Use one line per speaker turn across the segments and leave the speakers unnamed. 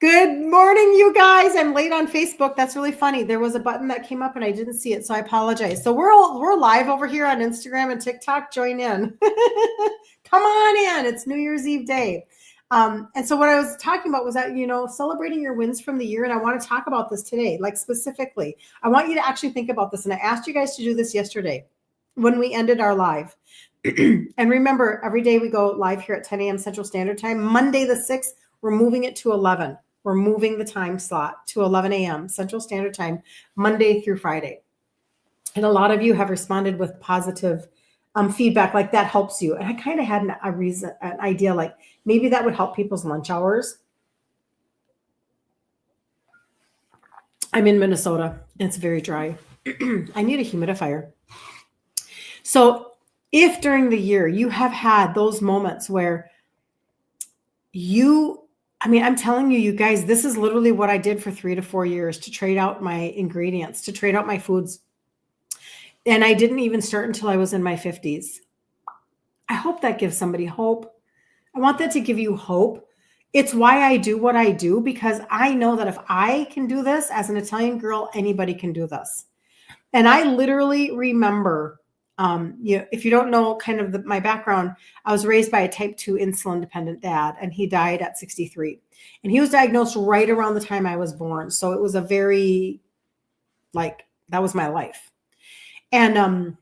Good morning, you guys. I'm late on Facebook. That's really funny. There was a button that came up and I didn't see it, so I apologize. So we're live over here on Instagram and TikTok. Join in. Come on in. It's New Year's Eve day. And so what I was talking about was that, celebrating your wins from the year. And I want to talk about this today, like specifically. I want you to actually think about this. And I asked you guys to do this yesterday when we ended our live. And remember, every day we go live here at 10 a.m. Central Standard Time. Monday the 6th, we're moving it to 11. We're moving the time slot to 11 a.m. Central Standard Time, Monday through Friday. And a lot of you have responded with positive feedback, like that helps you. And I kind of had an idea, like maybe that would help people's lunch hours. I'm in Minnesota, and it's very dry. I need a humidifier. So if during the year you have had those moments where I'm telling you guys, this is literally what I did for 3 to 4 years, to trade out my ingredients, to trade out my foods. And I didn't even start until I was in my 50s. I hope that gives somebody hope. I want that to give you hope. It's why I do what I do, because I know that if I can do this as an Italian girl, anybody can do this. And I literally remember, if you don't know kind of my background, I was raised by a type 2 insulin dependent dad, and he died at 63. And he was diagnosed right around the time I was born. So it was a very, that was my life. And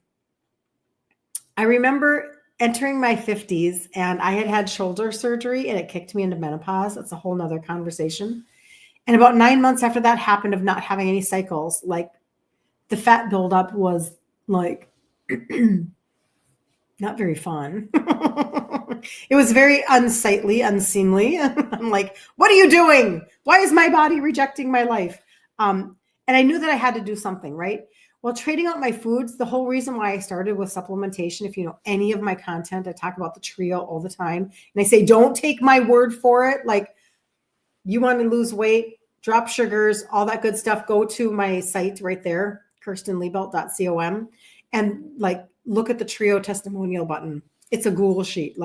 I remember entering my 50s, and I had shoulder surgery, and it kicked me into menopause. That's a whole nother conversation. And about 9 months after that happened, of not having any cycles, the fat buildup was not very fun. It was very unsightly, unseemly. I'm like, what are you doing? Why is my body rejecting my life? And I knew that I had to do something, right? Well, trading out my foods, the whole reason why I started with supplementation, if you know any of my content, I talk about the trio all the time. And I say, don't take my word for it. You want to lose weight, drop sugars, all that good stuff, go to my site right there, kirstenliebelt.com, and look at the trio testimonial button. It's a Google sheet.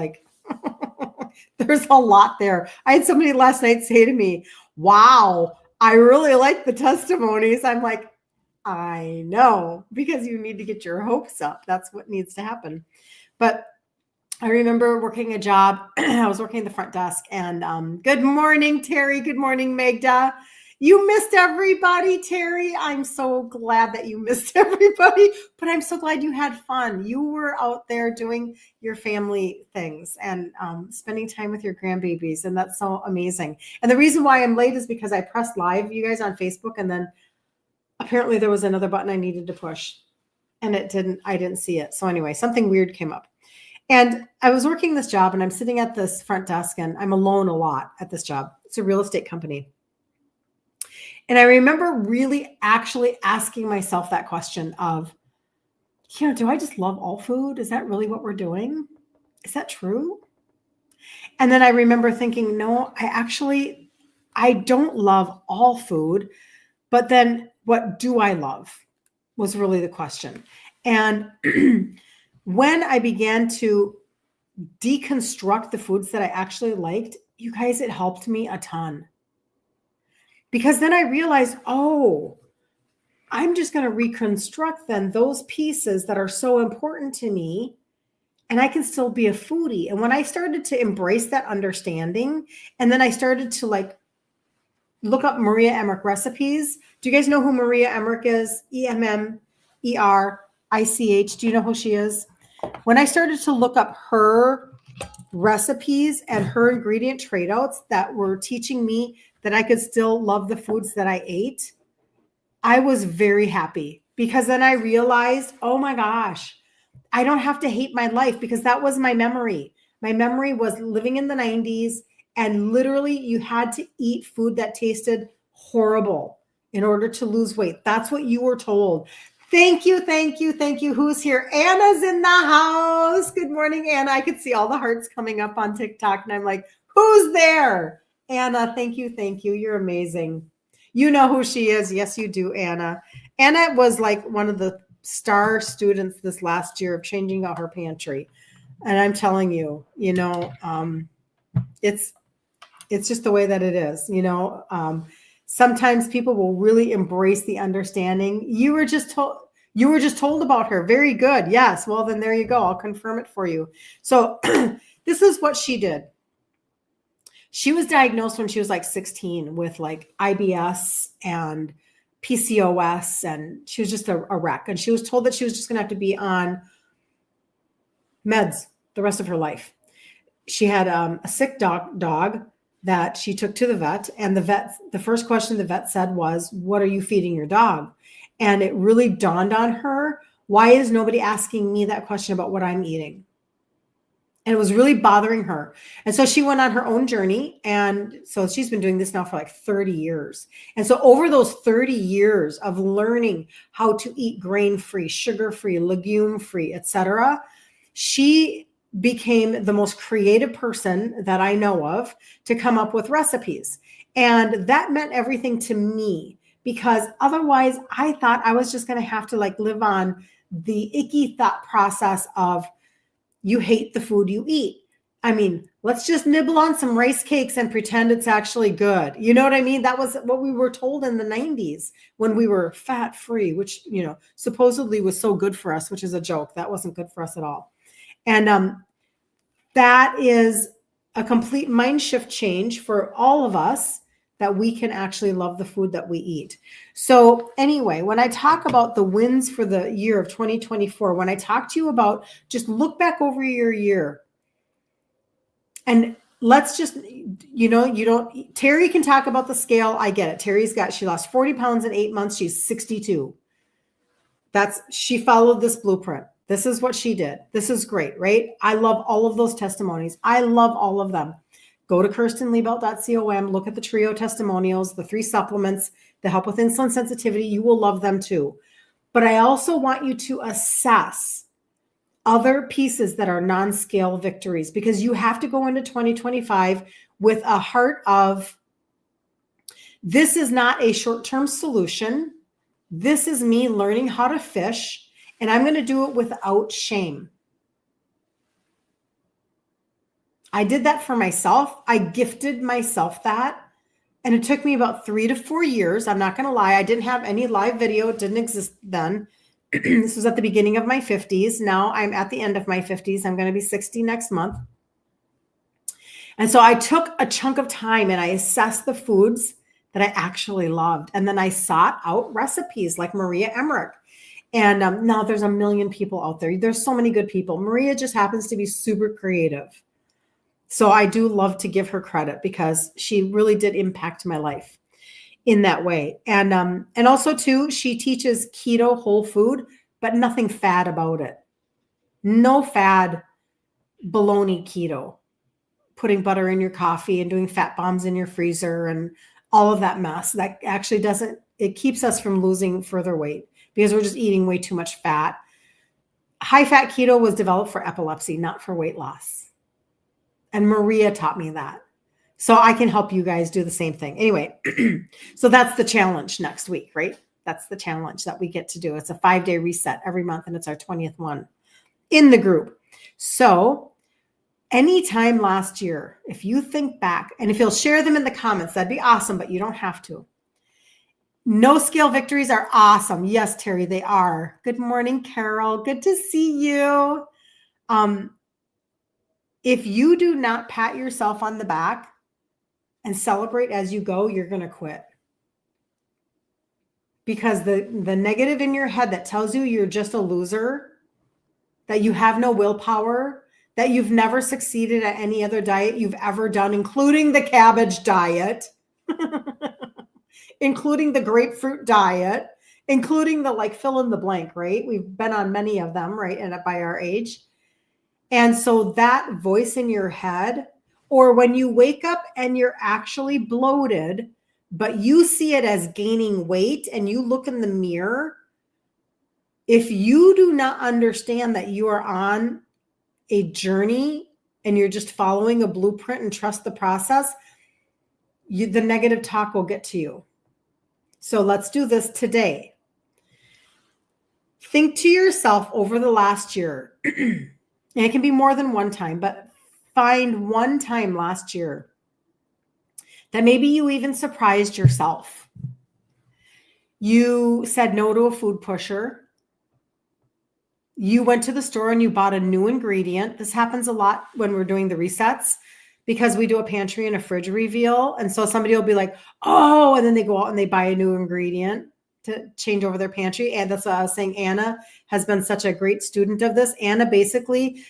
There's a lot there. I had somebody last night say to me, wow, I really like the testimonies. I'm like, I know, because you need to get your hopes up. That's what needs to happen. But I remember working a job. I was working at the front desk, and good morning, Terry. Good morning, Magda. You missed everybody, Terry. I'm so glad that you missed everybody, but I'm so glad you had fun. You were out there doing your family things and spending time with your grandbabies, and that's so amazing. And the reason why I'm late is because I pressed live, you guys, on Facebook, and then apparently there was another button I needed to push, and I didn't see it. So anyway, something weird came up. And I was working this job, and I'm sitting at this front desk, and I'm alone a lot at this job. It's a real estate company. And I remember really actually asking myself that question of, do I just love all food? Is that really what we're doing? Is that true? And then I remember thinking, no, I don't love all food, but then what do I love was really the question. And when I began to deconstruct the foods that I actually liked, you guys, it helped me a ton. Because then I realized, I'm just going to reconstruct then those pieces that are so important to me, and I can still be a foodie. And when I started to embrace that understanding, and then I started to look up Maria Emmerich recipes. Do you guys know who Maria Emmerich is? Emmerich. Do you know who she is? When I started to look up her recipes and her ingredient trade outs that were teaching me that I could still love the foods that I ate, I was very happy, because then I realized, oh my gosh, I don't have to hate my life, because that was my memory. My memory was living in the 90s, and literally you had to eat food that tasted horrible in order to lose weight. That's what you were told. Thank you. Who's here? Anna's in the house. Good morning, Anna. I could see all the hearts coming up on TikTok, and I'm like, who's there? Anna, thank you. You're amazing. You know who she is. Yes, you do, Anna. Anna was one of the star students this last year of changing out her pantry. And I'm telling you, it's It's just the way that it is, you know. Sometimes people will really embrace the understanding. You were just told about her. Very good. Yes. Well, then there you go. I'll confirm it for you. So this is what she did. She was diagnosed when she was like 16 with like IBS and PCOS, and she was just a wreck. And she was told that she was just going to have to be on meds the rest of her life. She had a sick dog that she took to the vet, and the first question the vet said was, "What are you feeding your dog?" And it really dawned on her, why is nobody asking me that question about what I'm eating? And it was really bothering her. And so she went on her own journey. And so she's been doing this now for like 30 years. And so over those 30 years of learning how to eat grain-free, sugar-free, legume-free, etc., she became the most creative person that I know of to come up with recipes. And that meant everything to me, because otherwise I thought I was just going to have to like live on the icky thought process of, you hate the food you eat. I mean, let's just nibble on some rice cakes and pretend it's actually good. You know what I mean? That was what we were told in the 90s when we were fat free, which, you know, supposedly was so good for us, which is a joke. That wasn't good for us at all. And that is a complete mind shift change for all of us, that we can actually love the food that we eat. So anyway, when I talk about the wins for the year of 2024, when I talk to you about just look back over your year, and let's just, you know, Terry can talk about the scale. I get it. She lost 40 pounds in 8 months. She's 62. She followed this blueprint. This is what she did. This is great, right? I love all of those testimonies. I love all of them. Go to kirstenliebelt.com, look at the trio testimonials, the 3 supplements that help with insulin sensitivity. You will love them too. But I also want you to assess other pieces that are non-scale victories, because you have to go into 2025 with a heart of, this is not a short-term solution. This is me learning how to fish, and I'm going to do it without shame. I did that for myself. I gifted myself that. And it took me about 3 to 4 years. I'm not going to lie. I didn't have any live video. It didn't exist then. This was at the beginning of my 50s. Now I'm at the end of my 50s. I'm going to be 60 next month. And so I took a chunk of time and I assessed the foods that I actually loved. And then I sought out recipes like Maria Emmerich. And now there's a million people out there. There's so many good people. Maria just happens to be super creative. So I do love to give her credit, because she really did impact my life in that way. And also too, she teaches keto whole food, but nothing fad about it. No fad baloney keto, putting butter in your coffee and doing fat bombs in your freezer and all of that mess. That actually it keeps us from losing further weight, because we're just eating way too much fat. High fat keto was developed for epilepsy, not for weight loss. And Maria taught me that. So I can help you guys do the same thing. Anyway, so that's the challenge next week, right? That's the challenge that we get to do. It's a 5-day reset every month, and it's our 20th one in the group. So anytime last year, if you think back, and if you'll share them in the comments, that'd be awesome, but you don't have to. No scale victories are awesome. Yes, Terry, they are. Good morning, Carol. Good to see you. If you do not pat yourself on the back and celebrate as you go, you're going to quit. Because the negative in your head that tells you you're just a loser, that you have no willpower, that you've never succeeded at any other diet you've ever done, including the cabbage diet, including the grapefruit diet, including the like fill in the blank, right? We've been on many of them, right? And by our age. And so that voice in your head, or when you wake up and you're actually bloated, but you see it as gaining weight and you look in the mirror, if you do not understand that you are on a journey and you're just following a blueprint and trust the process, the negative talk will get to you. So let's do this today. Think to yourself over the last year, and it can be more than one time, but find one time last year that maybe you even surprised yourself. You said no to a food pusher. You went to the store and you bought a new ingredient. This happens a lot when we're doing the resets because we do a pantry and a fridge reveal. And so somebody will be like, oh, and then they go out and they buy a new ingredient to change over their pantry. And that's what I was saying. Anna has been such a great student of this. Anna, basically,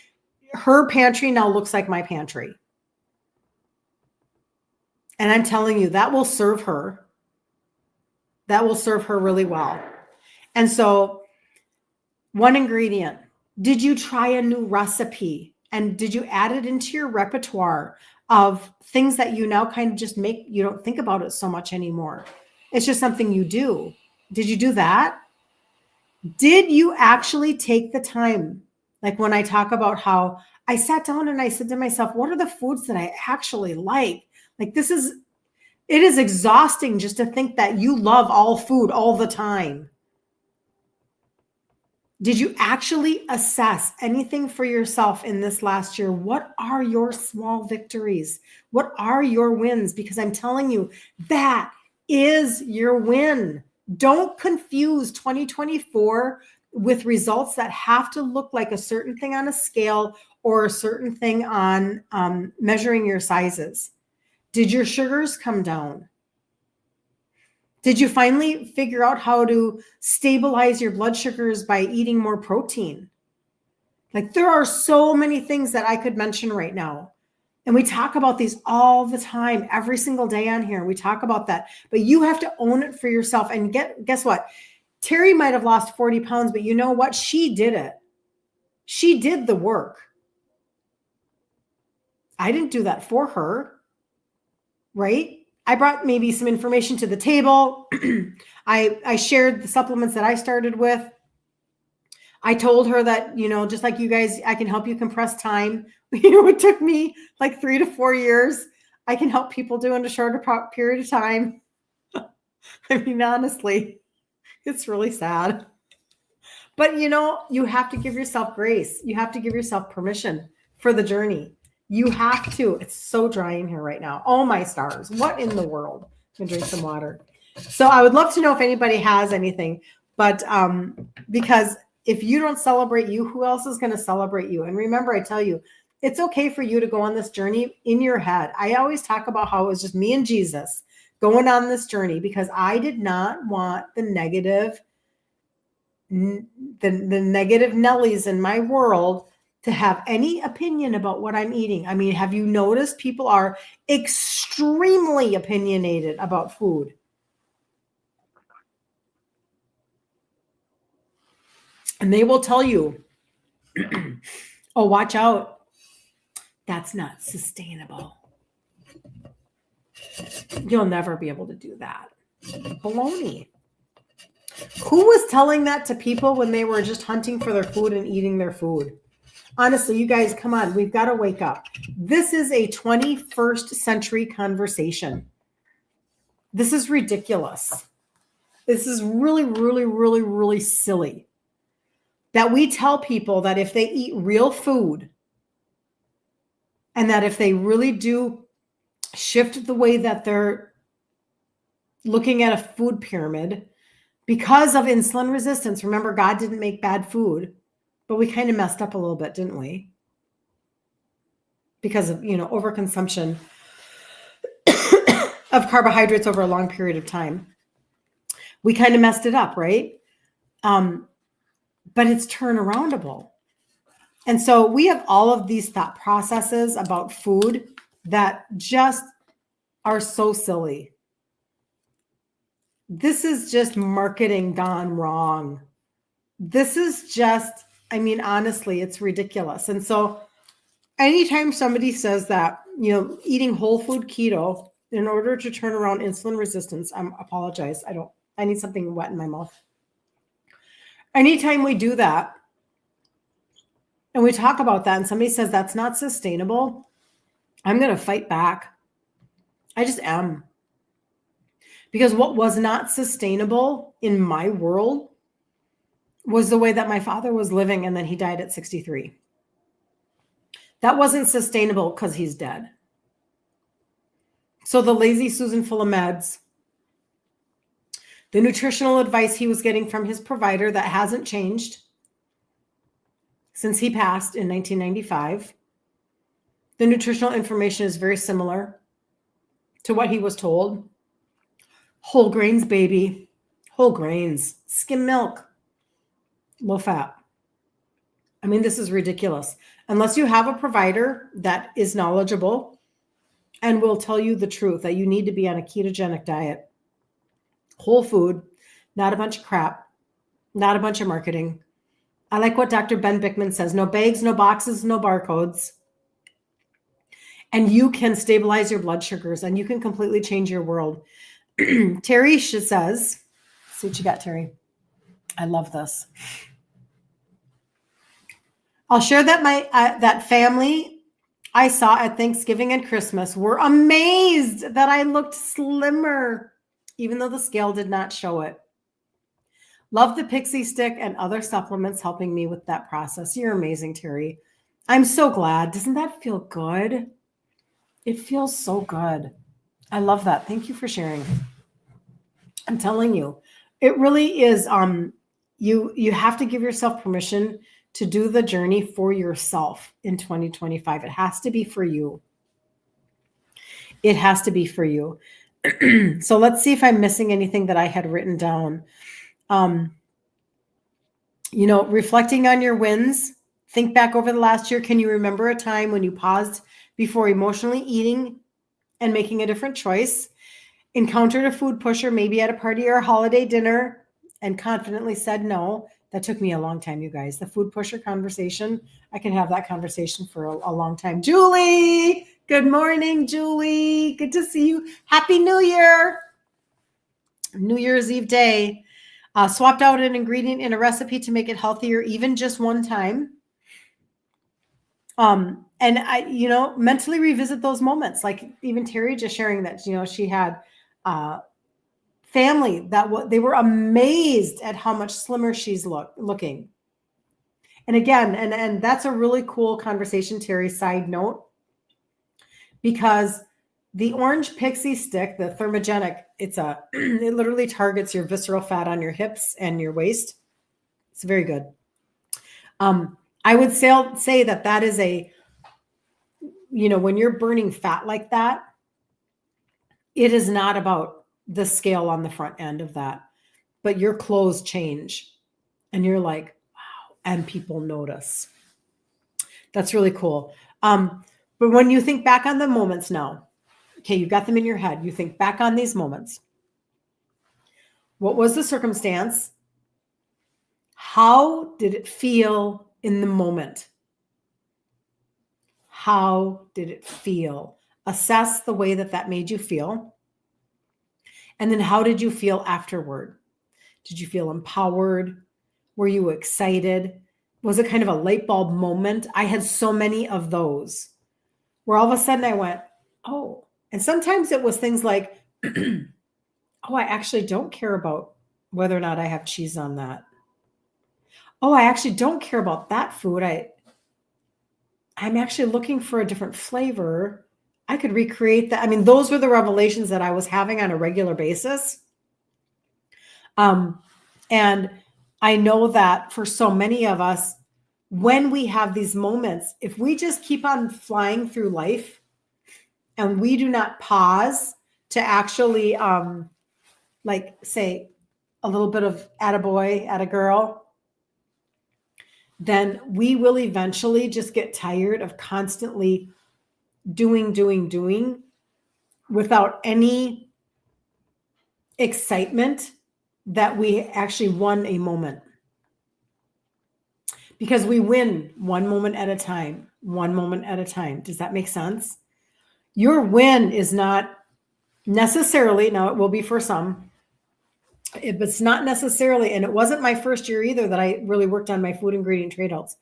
her pantry now looks like my pantry. And I'm telling you, that will serve her. That will serve her really well. And so one ingredient, did you try a new recipe? And did you add it into your repertoire of things that you now kind of just make, you don't think about it so much anymore. It's just something you do. Did you do that? Did you actually take the time? Like when I talk about how I sat down and I said to myself, what are the foods that I actually like? Like it is exhausting just to think that you love all food all the time. Did you actually assess anything for yourself in this last year? What are your small victories? What are your wins? Because I'm telling you, that is your win. Don't confuse 2024 with results that have to look like a certain thing on a scale or a certain thing on measuring your sizes. Did your sugars come down? Did you finally figure out how to stabilize your blood sugars by eating more protein? Like there are so many things that I could mention right now. And we talk about these all the time, every single day on here. We talk about that, but you have to own it for yourself. And guess what? Terry might have lost 40 pounds, but you know what? She did it. She did the work. I didn't do that for her, right? I brought maybe some information to the table. I shared the supplements that I started with. I told her that, just like you guys, I can help you compress time. It took me like 3 to 4 years. I can help people do in a shorter period of time. I mean, honestly, it's really sad. But, you have to give yourself grace. You have to give yourself permission for the journey. You have to. It's so dry in here right now. Oh, my stars. What in the world? I'm going to drink some water. So I would love to know if anybody has anything. But because if you don't celebrate you, who else is going to celebrate you? And remember, I tell you, it's okay for you to go on this journey in your head. I always talk about how it was just me and Jesus going on this journey because I did not want the negative Nellies in my world to have any opinion about what I'm eating. I mean, have you noticed people are extremely opinionated about food? And they will tell you, oh, watch out. That's not sustainable. You'll never be able to do that. Baloney. Who was telling that to people when they were just hunting for their food and eating their food? Honestly, you guys, come on. We've got to wake up. This is a 21st century conversation. This is ridiculous. This is really, really, really, really silly that we tell people that if they eat real food and that if they really do shift the way that they're looking at a food pyramid because of insulin resistance. Remember, God didn't make bad food. But we kind of messed up a little bit, didn't we? Because of, overconsumption of carbohydrates over a long period of time. We kind of messed it up, right? But it's turnaroundable. And so we have all of these thought processes about food that just are so silly. This is just marketing gone wrong. This is just, honestly, it's ridiculous. And so anytime somebody says that, eating whole food keto in order to turn around insulin resistance, I apologize. I need something wet in my mouth. Anytime we do that and we talk about that and somebody says that's not sustainable, I'm going to fight back. I just am. Because what was not sustainable in my world was the way that my father was living, and then he died at 63. That wasn't sustainable because he's dead. So the lazy Susan full of meds, the nutritional advice he was getting from his provider that hasn't changed since he passed in 1995. The nutritional information is very similar to what he was told. Whole grains, baby. Whole grains. Skim milk. Low fat. I mean, this is ridiculous. Unless you have a provider that is knowledgeable and will tell you the truth that you need to be on a ketogenic diet, whole food, not a bunch of crap, not a bunch of marketing. I like what Dr. Ben Bickman says, no bags, no boxes, no barcodes. And you can stabilize your blood sugars and you can completely change your world. Terry says, see what you got, Terry. I love this. I'll share that that family I saw at Thanksgiving and Christmas were amazed that I looked slimmer, even though the scale did not show it. Love the Pixie Stick and other supplements helping me with that process. You're amazing, Terry. I'm so glad. Doesn't that feel good? It feels so good. I love that. Thank you for sharing. I'm telling you, it really is. You have to give yourself permission to do the journey for yourself in 2025. It has to be for you. It has to be for you. So let's see if I'm missing anything that I had written down. Reflecting on your wins. Think back over the last year. Can you remember a time when you paused before emotionally eating and making a different choice? Encountered a food pusher, maybe at a party or a holiday dinner, and confidently said no. That took me a long time, you guys. The food pusher conversation, I can have that conversation for a long time. Julie, good morning, Julie. Good to see you. Happy New Year. New Year's Eve day. Swapped out an ingredient in a recipe to make it healthier, even just one time. And I, mentally revisit those moments. Like even Terry just sharing that, she had family that they were amazed at how much slimmer she's looking. And again, and that's a really cool conversation, Terry, side note, because the orange Pixie Stick, the thermogenic, it literally targets your visceral fat on your hips and your waist. It's very good. I would say that is when you're burning fat like that, it is not about the scale on the front end of that, but your clothes change and you're like, wow. And people notice. That's really cool. But when you think back on the moments now, okay, you got them in your head. You think back on these moments. What was the circumstance? How did it feel in the moment? How did it feel? Assess the way that made you feel. And then how did you feel afterward? Did you feel empowered? Were you excited? Was it kind of a light bulb moment? I had so many of those where all of a sudden I went, oh. And sometimes it was things like, oh, I actually don't care about whether or not I have cheese on that. Oh, I actually don't care about that food. I'm actually looking for a different flavor. I could recreate that. I mean, those were the revelations that I was having on a regular basis. And I know that for so many of us, when we have these moments, if we just keep on flying through life and we do not pause to actually, say a little bit of attaboy, attagirl, then we will eventually just get tired of constantly doing without any excitement that we actually won a moment. Because we win one moment at a time. Does that make sense? Your win is not necessarily, now it will be for some, it's not necessarily, and it wasn't my first year either that I really worked on my food ingredient trade outs.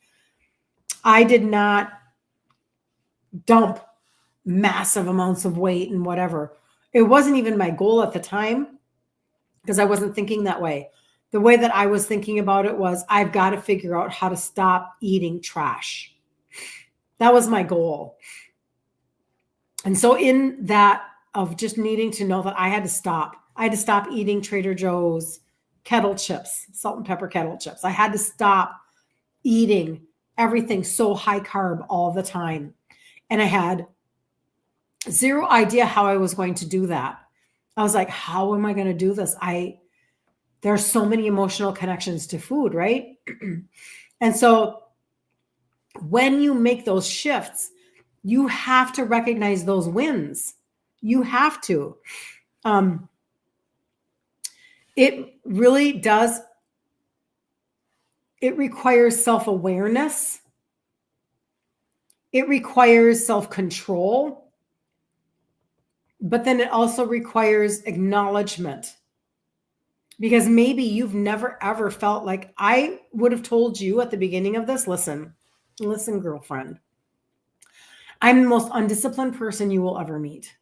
I did not dump massive amounts of weight and whatever. It wasn't even my goal at the time because I wasn't thinking that way. The way that I was thinking about it was, I've got to figure out how to stop eating trash. That was my goal. And so in that of just needing to know that I had to stop. I had to stop eating Trader Joe's kettle chips, salt and pepper kettle chips. I had to stop eating everything so high carb all the time. And I had zero idea how I was going to do that. I was like, how am I going to do this? There are so many emotional connections to food, right? And so when you make those shifts, you have to recognize those wins. You have to. It really does. It requires self-awareness. It requires self-control. But then it also requires acknowledgement. Because maybe you've never ever felt like I would have told you at the beginning of this, listen, girlfriend, I'm the most undisciplined person you will ever meet.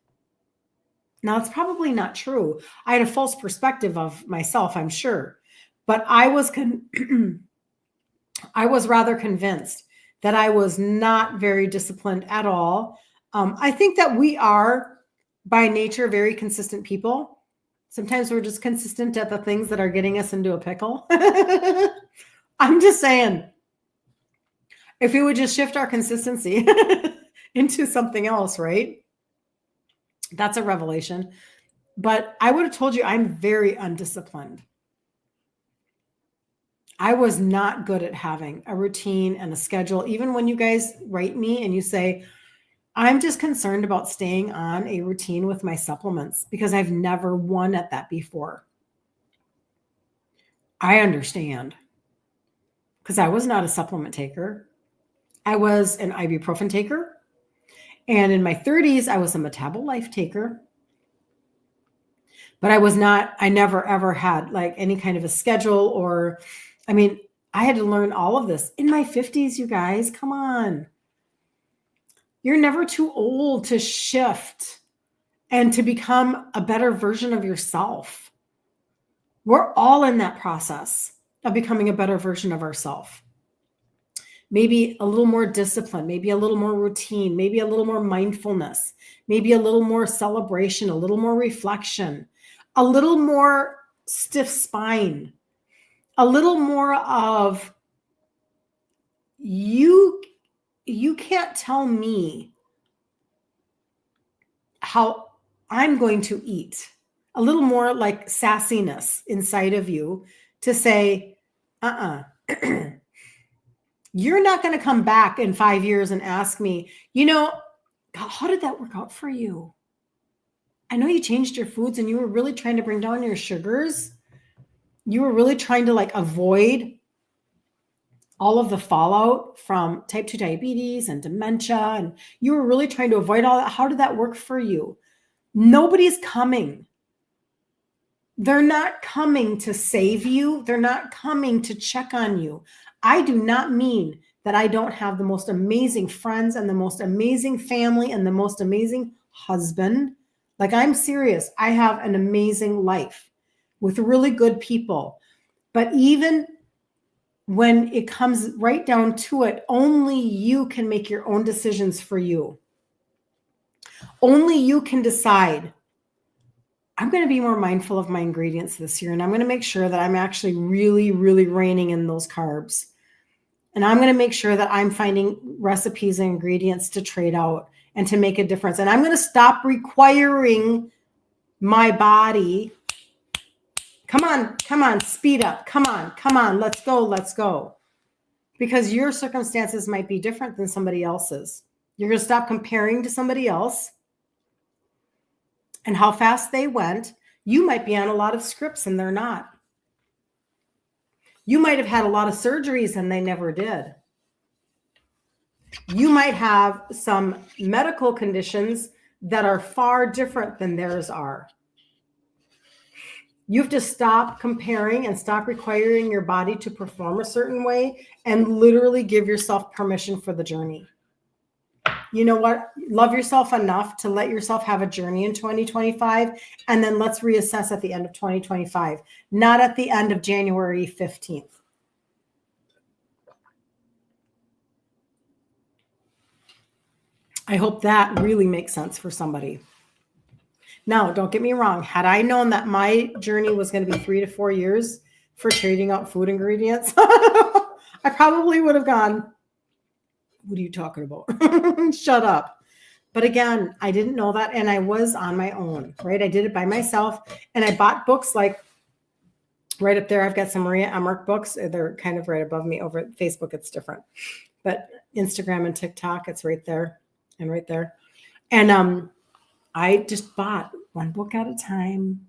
Now, it's probably not true. I had a false perspective of myself, I'm sure. But I was I was rather convinced that I was not very disciplined at all. I think that we are, by nature, very consistent people. Sometimes we're just consistent at the things that are getting us into a pickle. I'm just saying, if we would just shift our consistency into something else, right? That's a revelation. But I would have told you I'm very undisciplined. I was not good at having a routine and a schedule. Even when you guys write me and you say, I'm just concerned about staying on a routine with my supplements because I've never won at that before. I understand, because I was not a supplement taker. I was an ibuprofen taker. And in my 30s, I was a Metabolife taker. But I never ever had like any kind of a schedule or, I had to learn all of this in my 50s, you guys. Come on. You're never too old to shift and to become a better version of yourself. We're all in that process of becoming a better version of ourselves. Maybe a little more discipline, maybe a little more routine, maybe a little more mindfulness, maybe a little more celebration, a little more reflection, a little more stiff spine, a little more of you can't tell me how I'm going to eat. A little more like sassiness inside of you to say, you're not going to come back in 5 years and ask me, how did that work out for you? I know you changed your foods and you were really trying to bring down your sugars. You were really trying to avoid all of the fallout from type 2 diabetes and dementia. And you were really trying to avoid all that. How did that work for you? Nobody's coming. They're not coming to save you. They're not coming to check on you. I do not mean that I don't have the most amazing friends and the most amazing family and the most amazing husband. I'm serious. I have an amazing life with really good people. But even when it comes right down to it, only you can make your own decisions for you. Only you can decide, I'm going to be more mindful of my ingredients this year, and I'm going to make sure that I'm actually really, really reining in those carbs. And I'm going to make sure that I'm finding recipes and ingredients to trade out and to make a difference. And I'm going to stop requiring my body. Come on, speed up. Come on, let's go. Because your circumstances might be different than somebody else's. You're going to stop comparing to somebody else and how fast they went. You might be on a lot of scripts and they're not. You might have had a lot of surgeries and they never did. You might have some medical conditions that are far different than theirs are. You have to stop comparing and stop requiring your body to perform a certain way and literally give yourself permission for the journey. You know what? Love yourself enough to let yourself have a journey in 2025, and then let's reassess at the end of 2025, not at the end of January 15th. I hope that really makes sense for somebody. Now, don't get me wrong. Had I known that my journey was going to be 3 to 4 years for trading out food ingredients, I probably would have gone, what are you talking about? Shut up. But again, I didn't know that. And I was on my own, right? I did it by myself. And I bought books like right up there. I've got some Maria Emmerich books. They're kind of right above me. Over at Facebook, it's different. But Instagram and TikTok, it's right there and right there. And I just bought one book at a time.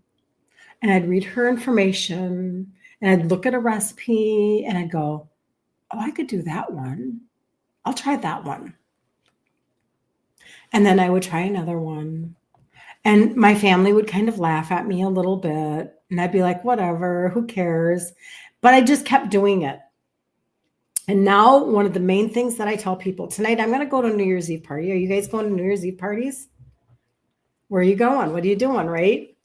And I'd read her information. And I'd look at a recipe. And I'd go, oh, I could do that one. I'll try that one. And then I would try another one. And my family would kind of laugh at me a little bit. And I'd be like, whatever, who cares? But I just kept doing it. And now one of the main things that I tell people tonight, I'm going to go to a New Year's Eve party. Are you guys going to New Year's Eve parties? Where are you going? What are you doing, right?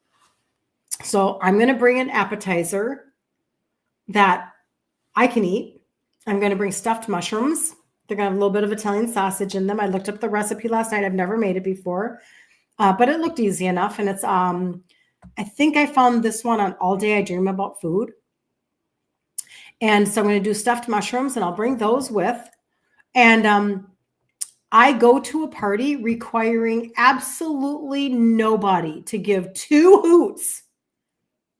So I'm going to bring an appetizer that I can eat. I'm going to bring stuffed mushrooms. They're going to have a little bit of Italian sausage in them. I looked up the recipe last night. I've never made it before, but it looked easy enough. And it's, I think I found this one on All Day I Dream About Food. And so I'm going to do stuffed mushrooms and I'll bring those with. And I go to a party requiring absolutely nobody to give two hoots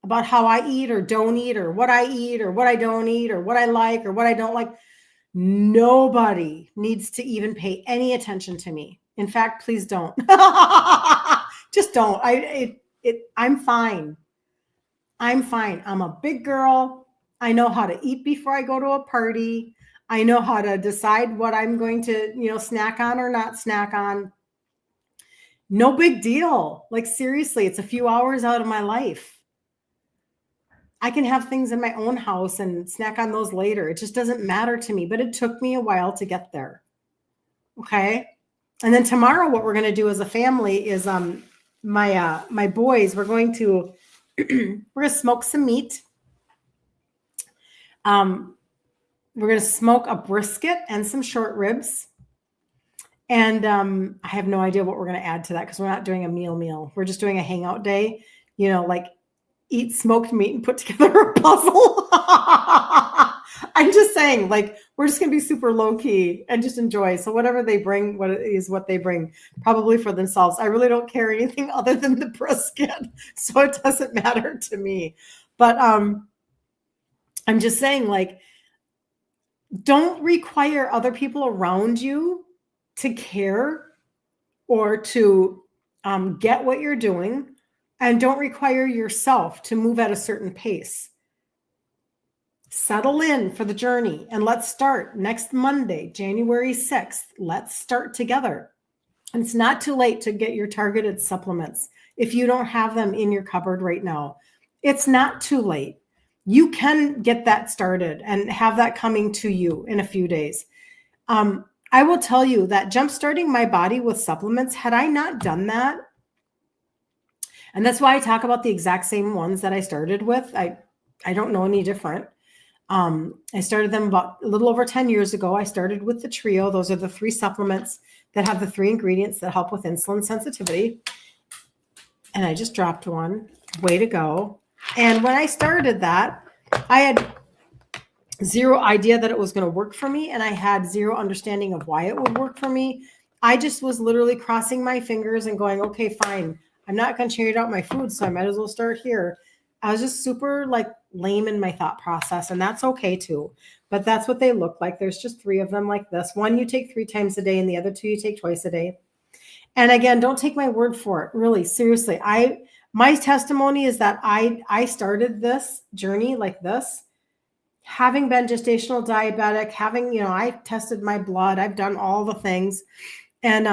about how I eat or don't eat or what I eat or what I don't eat or what I like or what I don't like. Nobody needs to even pay any attention to me. In fact, please don't. Just don't. I'm fine. I'm fine. I'm a big girl. I know how to eat before I go to a party. I know how to decide what I'm going to, snack on or not snack on. No big deal. Like seriously, it's a few hours out of my life. I can have things in my own house and snack on those later. It just doesn't matter to me, but it took me a while to get there. Okay. And then tomorrow, what we're going to do as a family is, my boys, we're going to smoke some meat. We're going to smoke a brisket and some short ribs. And I have no idea what we're going to add to that because we're not doing a meal. We're just doing a hangout day, like eat smoked meat and put together a puzzle. I'm just saying, we're just going to be super low key and just enjoy. So whatever they bring, what they bring, probably for themselves. I really don't care anything other than the brisket. So it doesn't matter to me. But I'm just saying, don't require other people around you to care or to get what you're doing. And don't require yourself to move at a certain pace. Settle in for the journey and let's start next Monday, January 6th. Let's start together. And it's not too late to get your targeted supplements if you don't have them in your cupboard right now. It's not too late. You can get that started and have that coming to you in a few days. I will tell you that jumpstarting my body with supplements, had I not done that, and that's why I talk about the exact same ones that I started with. I don't know any different. I started them about a little over 10 years ago. I started with the Trio. Those are the 3 supplements that have the 3 ingredients that help with insulin sensitivity. And I just dropped one. Way to go. And when I started that, I had zero idea that it was going to work for me. And I had zero understanding of why it would work for me. I just was literally crossing my fingers and going, okay, fine. I'm not going to change out my food, so I might as well start here. I was just super lame in my thought process, and that's okay too. But that's what they look like. There's just 3 of them like this. One you take 3 times a day, and the other 2 you take twice a day. And again, don't take my word for it. Really, seriously. My testimony is that I started this journey like this, having been gestational diabetic, having, I tested my blood. I've done all the things. And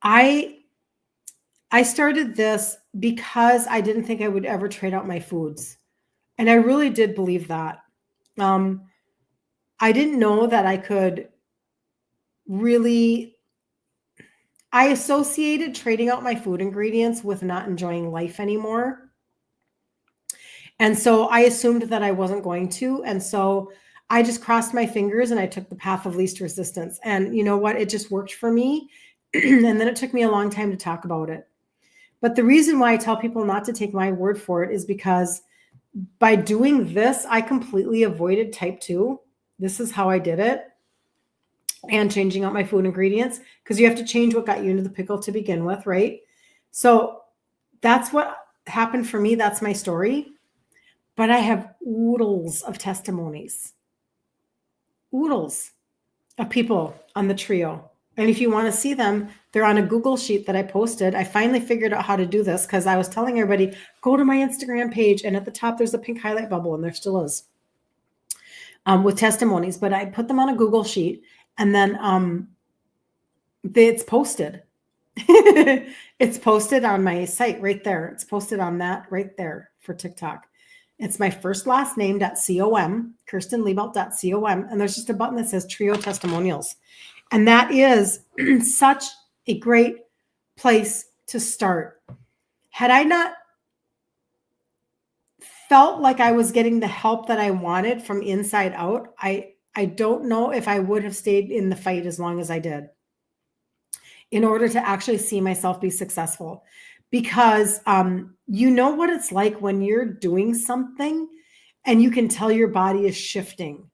I started this because I didn't think I would ever trade out my foods. And I really did believe that. I didn't know that I could I associated trading out my food ingredients with not enjoying life anymore. And so I assumed that I wasn't going to. And so I just crossed my fingers and I took the path of least resistance. And you know what? It just worked for me. And then it took me a long time to talk about it. But the reason why I tell people not to take my word for it is because by doing this, I completely avoided type 2. This is how I did it. And changing out my food ingredients, because you have to change what got you into the pickle to begin with, right? So that's what happened for me. That's my story. But I have oodles of testimonies, oodles of people on the trio. And if you want to see them, they're on a Google sheet that I posted. I finally figured out how to do this because I was telling everybody, go to my Instagram page. And at the top, there's a pink highlight bubble, and there still is, with testimonies. But I put them on a Google sheet, and then it's posted. It's posted on my site right there. It's posted on that right there for TikTok. It's my first last name.com, kirstenliebelt.com. And there's just a button that says Trio Testimonials. And that is such a great place to start. Had I not felt like I was getting the help that I wanted from inside out, I don't know if I would have stayed in the fight as long as I did in order to actually see myself be successful. Because you know what it's like when you're doing something and you can tell your body is shifting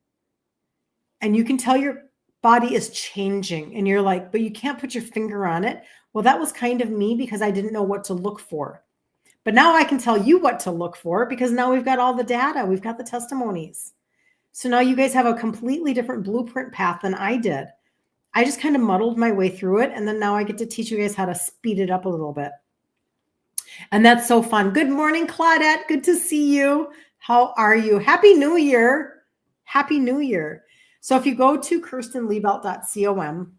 and you can tell your body is changing, and you're like, but you can't put your finger on it. Well, that was kind of me because I didn't know what to look for. But now I can tell you what to look for because now we've got all the data. We've got the testimonies. So now you guys have a completely different blueprint path than I did. I just kind of muddled my way through it. And then now I get to teach you guys how to speed it up a little bit. And that's so fun. Good morning, Claudette. Good to see you. How are you? Happy New Year. Happy New Year. So if you go to kirstenliebelt.com,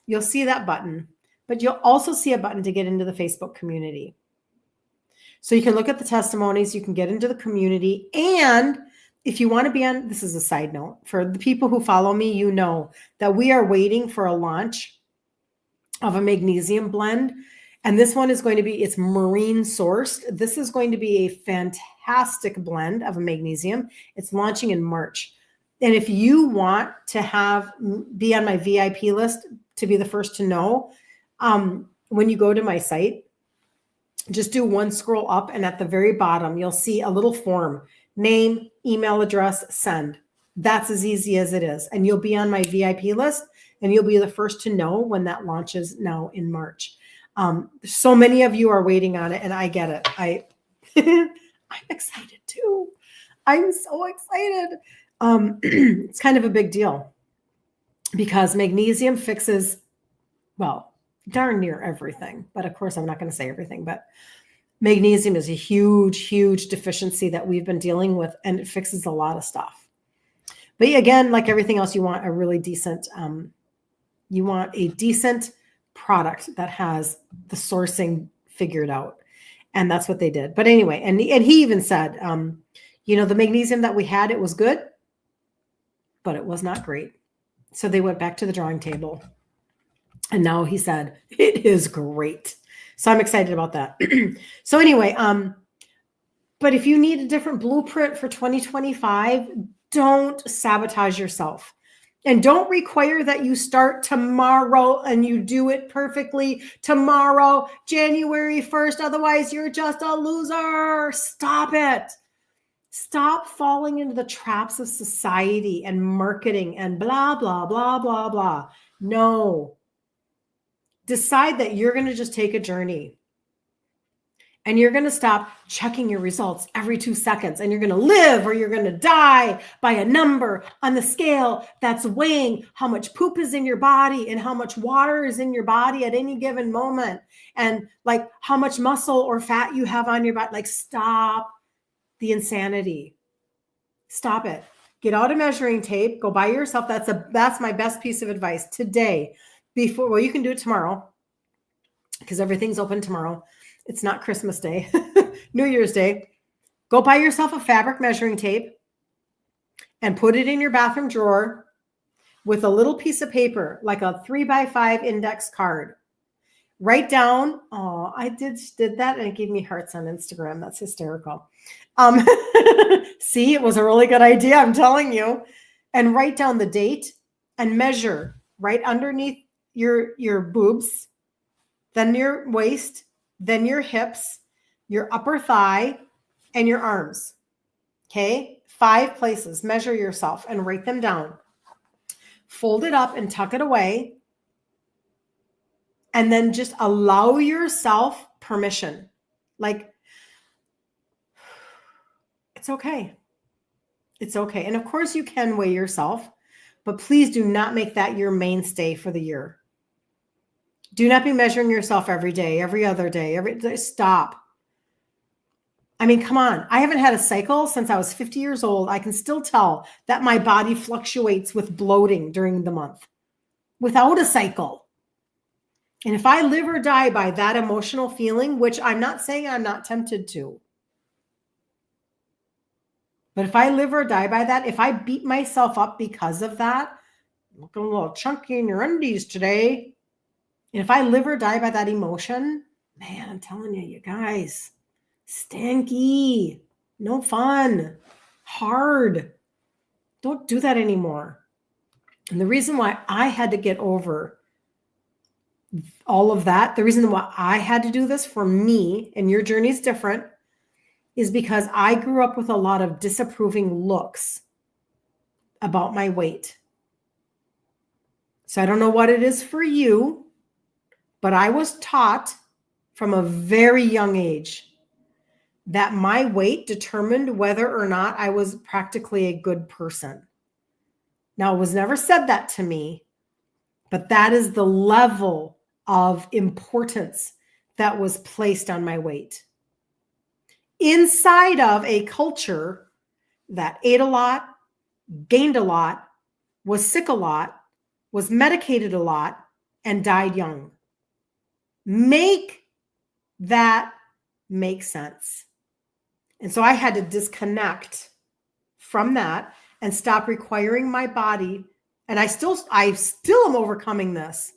you'll see that button, but you'll also see a button to get into the Facebook community. So you can look at the testimonies, you can get into the community. And if you want to be on, this is a side note, for the people who follow me, you know that we are waiting for a launch of a magnesium blend. And this one is going to be, it's marine sourced. This is going to be a fantastic blend of a magnesium. It's launching in March. And if you want to be on my VIP list to be the first to know, when you go to my site, just do one scroll up, and at the very bottom, you'll see a little form, name, email address, send. That's as easy as it is. And you'll be on my VIP list, and you'll be the first to know when that launches now in March. So many of you are waiting on it, and I get it. I'm excited too. I'm so excited. It's kind of a big deal because magnesium fixes, well, darn near everything. But of course, I'm not going to say everything, but magnesium is a huge, huge deficiency that we've been dealing with, and it fixes a lot of stuff. But again, like everything else, you want a really decent, product that has the sourcing figured out. And that's what they did. But anyway, and he even said, the magnesium that we had, it was good, but it was not great. So they went back to the drawing table. And now he said, it is great. So I'm excited about that. So anyway, but if you need a different blueprint for 2025, don't sabotage yourself. And don't require that you start tomorrow and you do it perfectly tomorrow, January 1st. Otherwise, you're just a loser. Stop it. Stop falling into the traps of society and marketing and blah, blah, blah, blah, blah. No. Decide that you're going to just take a journey. And you're going to stop checking your results every 2 seconds. And you're going to live or you're going to die by a number on the scale that's weighing how much poop is in your body and how much water is in your body at any given moment. And like how much muscle or fat you have on your body. Like, stop the insanity. Stop it. Get out a measuring tape. Go buy yourself. That's my best piece of advice today. Well, you can do it tomorrow because everything's open tomorrow. It's not Christmas Day, New Year's Day. Go buy yourself a fabric measuring tape and put it in your bathroom drawer with a little piece of paper, like a 3x5 index card. Write down, I did that and it gave me hearts on Instagram. That's hysterical. See, it was a really good idea, I'm telling you. And write down the date and measure right underneath your boobs then your waist, then your hips, your upper thigh, and your arms. Okay? 5 places. Measure yourself and write them down. Fold it up and tuck it away. And then just allow yourself permission. Like, it's okay. It's okay. And of course you can weigh yourself, but please do not make that your mainstay for the year. Do not be measuring yourself every day, every other day, every day. Stop. I mean, come on. I haven't had a cycle since I was 50 years old. I can still tell that my body fluctuates with bloating during the month without a cycle. And if I live or die by that emotional feeling, which I'm not saying I'm not tempted to, but if I live or die by that, if I beat myself up because of that, looking a little chunky in your undies today, and if I live or die by that emotion, man, I'm telling you, you guys, stinky, no fun, hard. Don't do that anymore. And the reason why I had to get over all of that, the reason why I had to do this for me, and your journey is different, is because I grew up with a lot of disapproving looks about my weight. So I don't know what it is for you, but I was taught from a very young age that my weight determined whether or not I was practically a good person. Now, it was never said that to me, but that is the level of importance that was placed on my weight. Inside of a culture that ate a lot, gained a lot, was sick a lot, was medicated a lot, and died young. Make that make sense. And so I had to disconnect from that and stop requiring my body. And I still am overcoming this.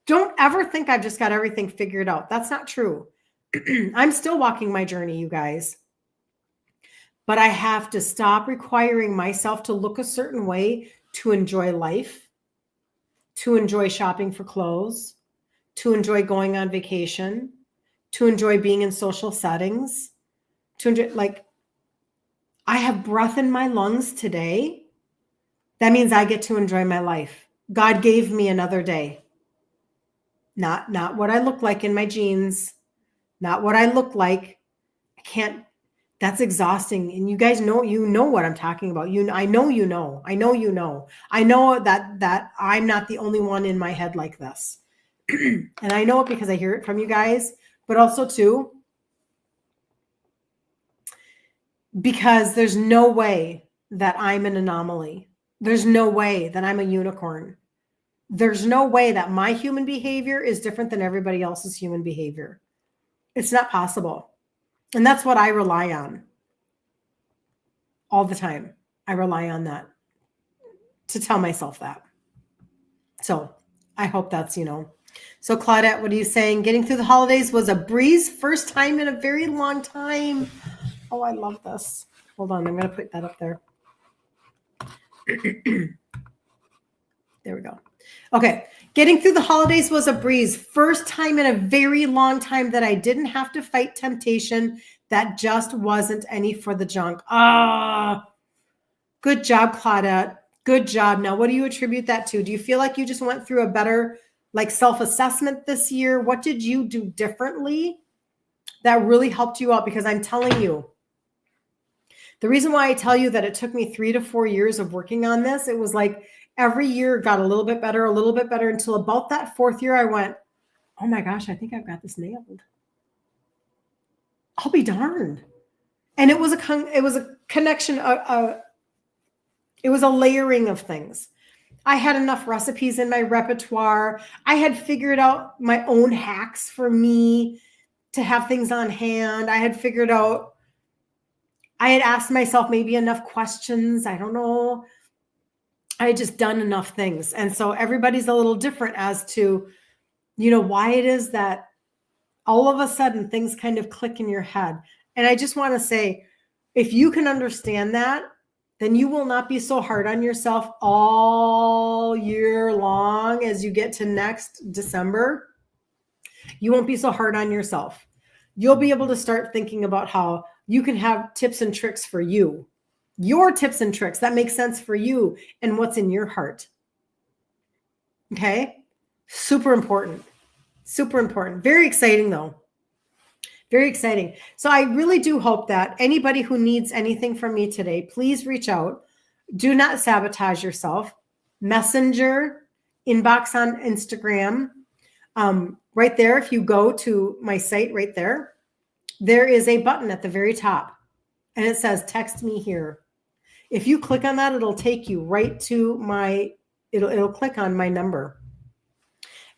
Don't ever think I've just got everything figured out. That's not true. I'm still walking my journey, you guys. But I have to stop requiring myself to look a certain way to enjoy life, to enjoy shopping for clothes, to enjoy going on vacation, to enjoy being in social settings, to enjoy, like, I have breath in my lungs today. That means I get to enjoy my life. God gave me another day. Not what I look like in my jeans, not what I look like. I can't, that's exhausting. And you guys know, what I'm talking about. I know that I'm not the only one in my head like this. And I know it because I hear it from you guys, but also too, because there's no way that I'm an anomaly. There's no way that I'm a unicorn. There's no way that my human behavior is different than everybody else's human behavior. It's not possible. And that's what I rely on all the time. I rely on that to tell myself that. So I hope that's, So Claudette, what are you saying? Getting through the holidays was a breeze. First time in a very long time. Oh, I love this. Hold on. I'm going to put that up there. There we go. Okay. Getting through the holidays was a breeze. First time in a very long time that I didn't have to fight temptation. That just wasn't any for the junk. Good job, Claudette. Good job. Now, what do you attribute that to? Do you feel like you just went through a better self-assessment this year? What did you do differently that really helped you out? Because I'm telling you, the reason why I tell you that it took me 3 to 4 years of working on this, it was like every year got a little bit better until about that 4th year I went, oh my gosh, I think I've got this nailed. I'll be darned. And it was a connection, it was a layering of things. I had enough recipes in my repertoire. I had figured out my own hacks for me to have things on hand. I had asked myself maybe enough questions. I don't know. I had just done enough things. And so everybody's a little different as to, why it is that all of a sudden things kind of click in your head. And I just want to say, if you can understand that, then you will not be so hard on yourself all year long as you get to next December. You won't be so hard on yourself. You'll be able to start thinking about how you can have tips and tricks for you, your tips and tricks that make sense for you and what's in your heart. Okay. Super important. Super important. Very exciting though. Very exciting. So I really do hope that anybody who needs anything from me today, please reach out. Do not sabotage yourself. Messenger, inbox on Instagram. Right there, if you go to my site right there, there is a button at the very top and it says text me here. If you click on that, it'll take you right to it'll click on my number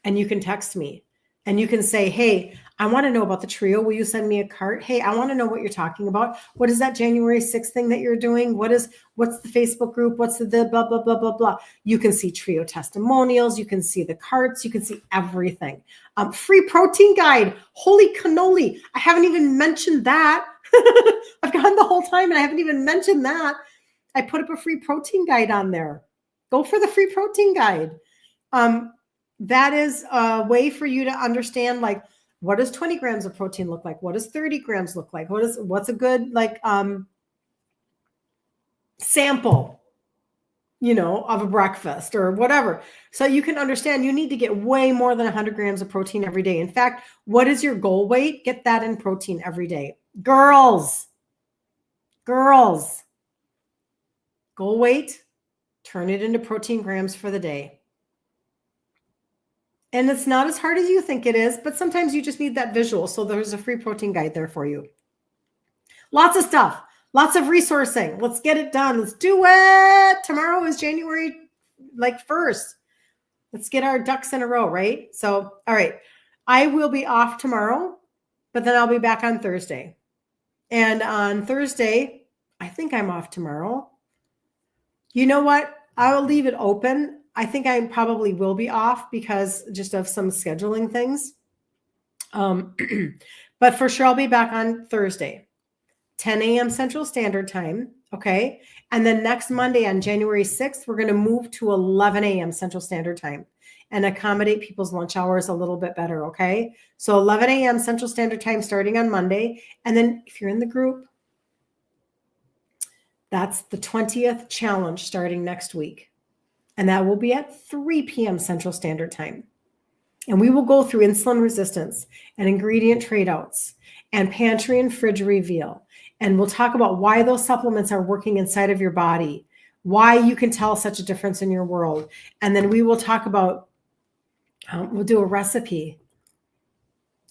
and you can text me and you can say, hey, I want to know about the trio. Will you send me a cart? Hey, I want to know what you're talking about. What is that January 6th thing that you're doing? What's the Facebook group? What's the blah, blah, blah, blah, blah. You can see trio testimonials. You can see the carts. You can see everything. Free protein guide. Holy cannoli. I haven't even mentioned that. I've gone the whole time and I haven't even mentioned that. I put up a free protein guide on there. Go for the free protein guide. That is a way for you to understand, like, what does 20 grams of protein look like? What does 30 grams look like? What's a good, sample, of a breakfast or whatever. So you can understand you need to get way more than 100 grams of protein every day. In fact, what is your goal weight? Get that in protein every day. Girls, goal weight, turn it into protein grams for the day. And it's not as hard as you think it is, but sometimes you just need that visual. So there's a free protein guide there for you. Lots of stuff, lots of resourcing. Let's get it done. Let's do it. Tomorrow is January 1st. Let's get our ducks in a row, right? So, all right. I will be off tomorrow, but then I'll be back on Thursday. And on Thursday, I think I'm off tomorrow. You know what? I will leave it open. I think I probably will be off because just of some scheduling things. But for sure, I'll be back on Thursday, 10 a.m. Central Standard Time. Okay. And then next Monday on January 6th, we're going to move to 11 a.m. Central Standard Time and accommodate people's lunch hours a little bit better. Okay. So 11 a.m. Central Standard Time starting on Monday. And then if you're in the group, that's the 20th challenge starting next week. And that will be at 3 p.m. Central Standard Time. And we will go through insulin resistance and ingredient trade-outs and pantry and fridge reveal. And we'll talk about why those supplements are working inside of your body, why you can tell such a difference in your world. And then we will talk about, we'll do a recipe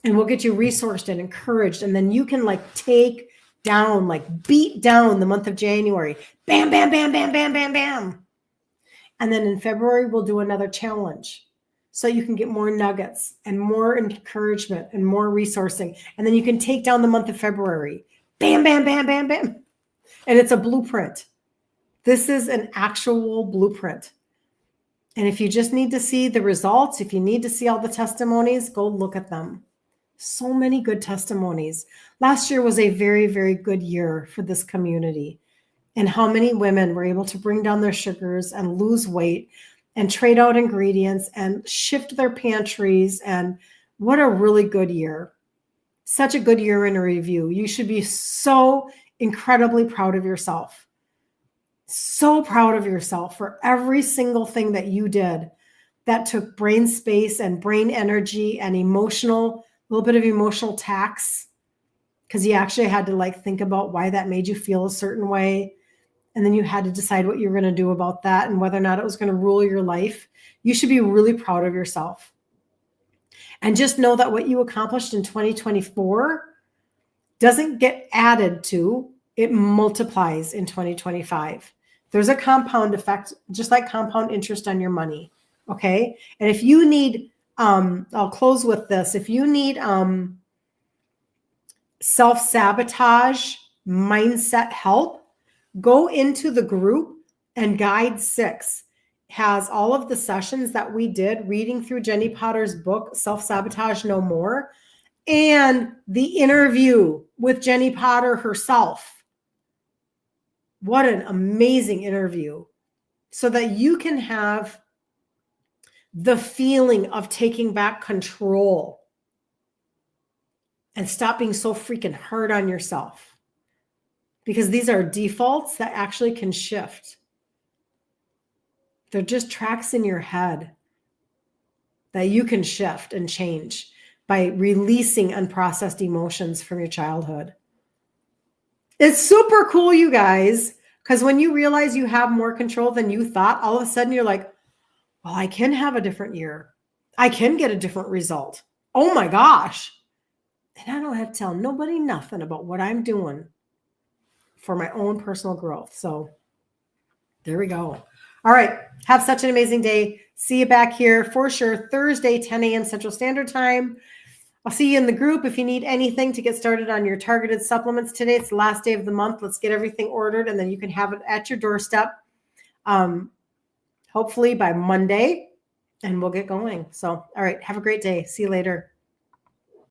and we'll get you resourced and encouraged. And then you can take down, beat down the month of January. Bam, bam, bam, bam, bam, bam, bam. And then in February, we'll do another challenge so you can get more nuggets and more encouragement and more resourcing. And then you can take down the month of February. Bam, bam, bam, bam, bam. And it's a blueprint. This is an actual blueprint. And if you just need to see the results, if you need to see all the testimonies, go look at them. So many good testimonies. Last year was a very, very good year for this community. And how many women were able to bring down their sugars and lose weight and trade out ingredients and shift their pantries. And what a really good year. Such a good year in a review. You should be so incredibly proud of yourself. So proud of yourself for every single thing that you did that took brain space and brain energy and a little bit of emotional tax, because you actually had to think about why that made you feel a certain way. And then you had to decide what you were going to do about that and whether or not it was going to rule your life. You should be really proud of yourself. And just know that what you accomplished in 2024 doesn't get added to, it multiplies in 2025. There's a compound effect, just like compound interest on your money. Okay. And if you need, I'll close with this. If you need self-sabotage mindset help, go into the group, and Guide 6 has all of the sessions that we did reading through Jenny Potter's book, Self-Sabotage No More, and the interview with Jenny Potter herself. What an amazing interview. So that you can have the feeling of taking back control and stop being so freaking hard on yourself, because these are defaults that actually can shift. They're just tracks in your head that you can shift and change by releasing unprocessed emotions from your childhood. It's super cool, you guys, because when you realize you have more control than you thought, all of a sudden you're like, well, I can have a different year. I can get a different result. Oh my gosh. And I don't have to tell nobody nothing about what I'm doing for my own personal growth. So there we go. All right. Have such an amazing day. See you back here for sure Thursday, 10 a.m. Central Standard Time. I'll see you in the group if you need anything to get started on your targeted supplements today. It's the last day of the month. Let's get everything ordered, and then you can have it at your doorstep, hopefully by Monday, and we'll get going. So, all right. Have a great day. See you later.